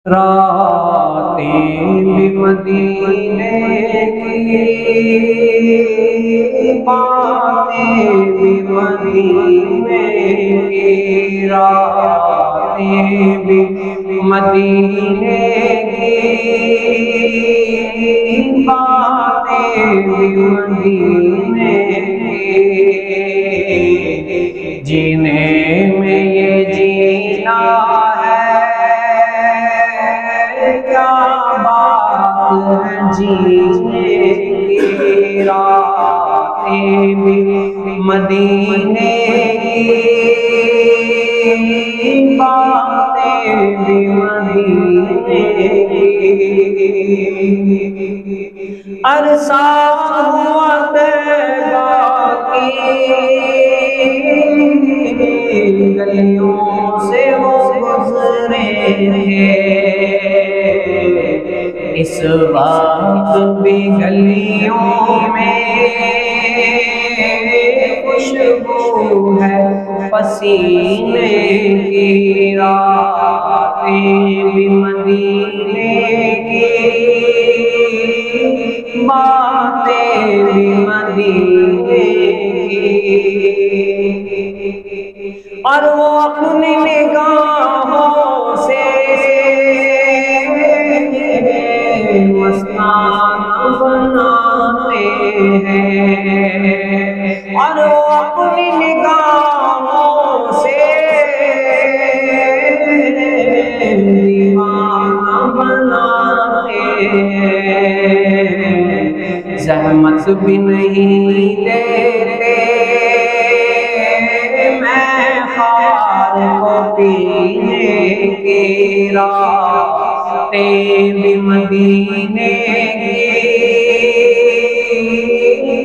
راتیں بھی مدینے کی، باتیں بھی مدینے کی، راتیں بھی مدینے کی، باتیں بھی مدینے کی، جینے میں یہ جینا کیا بات ہے جینے کی، راتیں بھی مدینے کی، باتیں بھی مدینے کی، عرصہ ہوا طیبہ کی گلیوں سے وہ گزرے تھے، اس وقت بھی گلیوں میں خوشبو ہے پسینے کی، راتیں بھی مدینے کی، باتیں بھی مدینے کی، اور وہ اپنی نگاہوں سے مستان بناتے ہیں، اور وہ اپنی نگاہوں سے دیوانہ بناتے ہیں، زحمت بھی نہیں لیتے میں خار کو پینے کی، راتیں بھی مدینے کی،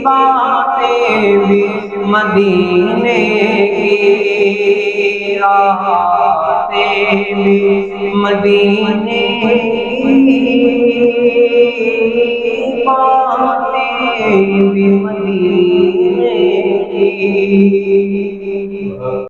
باتیں بھی مدینے کی، راتیں بھی مدینے کی، باتیں بھی مدینے کی۔